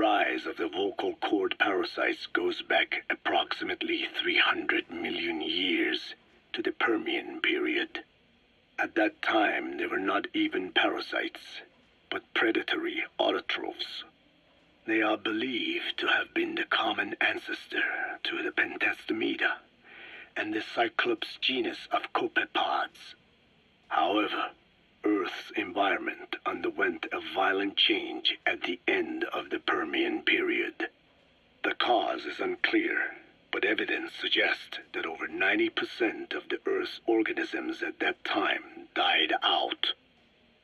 rise of the vocal cord parasites goes back approximately 300 million years to the Permian period. At that time, they were not even parasites, but predatory autotrophs. They are believed to have been the common ancestor to the pentastomida and the cyclops genus of copepods. However, Earth's environment underwent a violent change at the end of the Permian period. The cause is unclear, but evidence suggests that over 90% of the Earth's organisms at that time died out.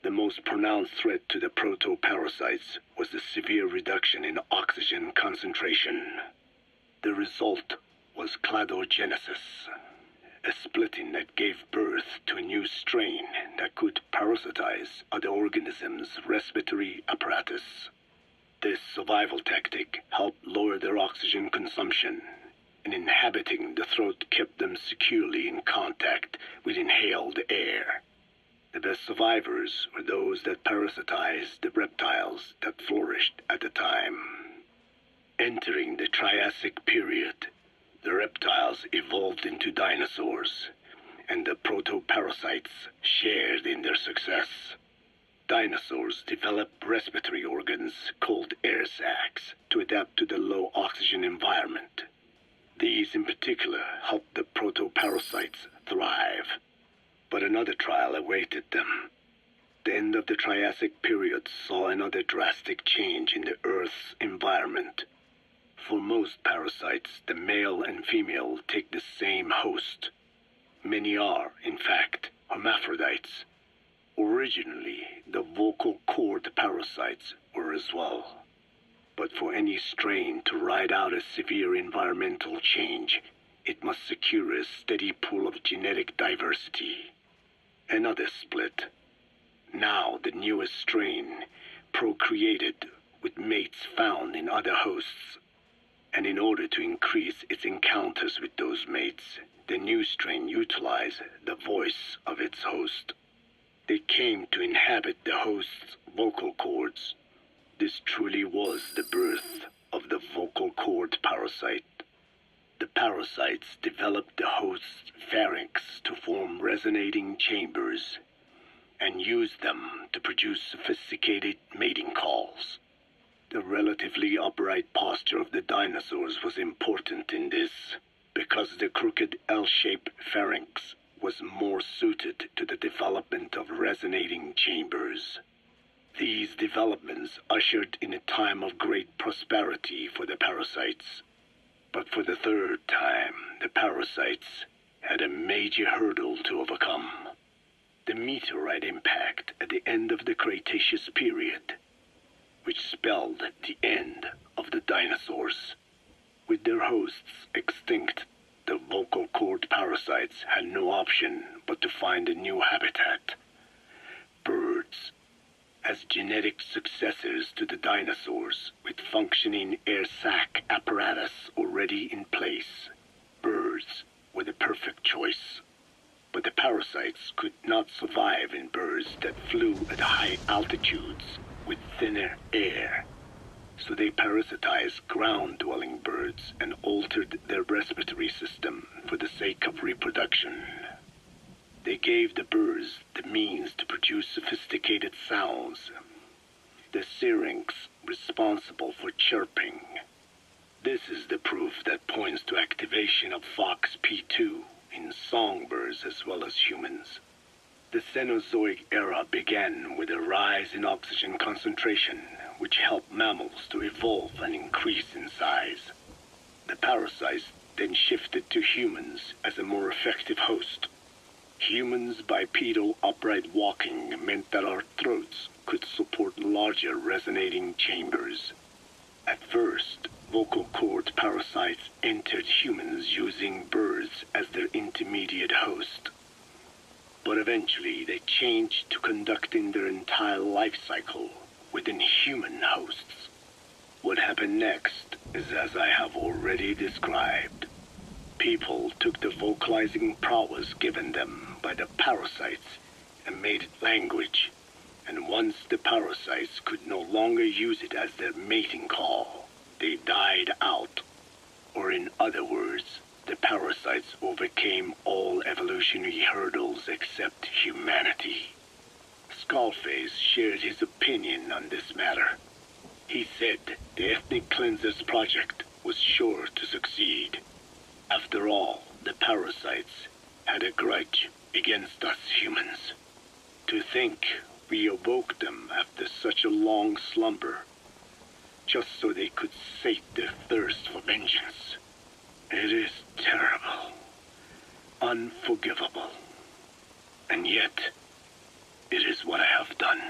The most pronounced threat to the protoparasites was the severe reduction in oxygen concentration. The result was cladogenesis, a splitting that gave birth to a new strain that could parasitize other organisms' respiratory apparatus. This survival tactic helped lower their oxygen consumption, and inhabiting the throat kept them securely in contact with inhaled air. The best survivors were those that parasitized the reptiles that flourished at the time. Entering the Triassic period, the reptiles evolved into dinosaurs, and the protoparasites shared in their success. Dinosaurs developed respiratory organs called air sacs to adapt to the low oxygen environment. These in particular helped the protoparasites thrive. But another trial awaited them. The end of the Triassic period saw another drastic change in the Earth's environment. For most parasites, the male and female take the same host. Many are, in fact, hermaphrodites. Originally, the vocal cord parasites were as well. But for any strain to ride out a severe environmental change, it must secure a steady pool of genetic diversity. Another split. Now the newest strain procreated with mates found in other hosts. And in order to increase its encounters with those mates, the new strain utilized the voice of its host. They came to inhabit the host's vocal cords. This truly was the birth of the vocal cord parasite. The parasites developed the host's pharynx to form resonating chambers and used them to produce sophisticated mating calls. The relatively upright posture of the dinosaurs was important in this, because the crooked L-shaped pharynx was more suited to the development of resonating chambers. These developments ushered in a time of great prosperity for the parasites. But for the third time, the parasites had a major hurdle to overcome. The meteorite impact at the end of the Cretaceous period, which spelled the end of the dinosaurs. With their hosts extinct, the vocal cord parasites had no option but to find a new habitat. Birds. As genetic successors to the dinosaurs, with functioning air sac apparatus already in place, birds were the perfect choice. But the parasites could not survive in birds that flew at high altitudes with thinner air. So they parasitized ground-dwelling birds and altered their respiratory system for the sake of reproduction. They gave the birds the means to produce sophisticated sounds, the syrinx responsible for chirping. This is the proof that points to activation of FOXP2 in songbirds as well as humans. The Cenozoic era began with a rise in oxygen concentration, which helped mammals to evolve and increase in size. The parasites then shifted to humans as a more effective host. Humans' bipedal upright walking meant that our throats could support larger resonating chambers. At first, vocal cord parasites entered humans using birds as their intermediate host. But eventually they changed to conducting their entire life cycle within human hosts. What happened next is as I have already described. People took the vocalizing prowess given them by the parasites and made it language, And once the parasites could no longer use it as their mating call, they died out. Or in other words, the parasites overcame all evolutionary hurdles except humanity. Skullface shared his opinion on this matter. He said the Ethnic Cleansers Project was sure to succeed. After all, the parasites had a grudge against us humans. To think we awoke them after such a long slumber, just so they could sate their thirst for vengeance. It is terrible, unforgivable, and yet it is what I have done.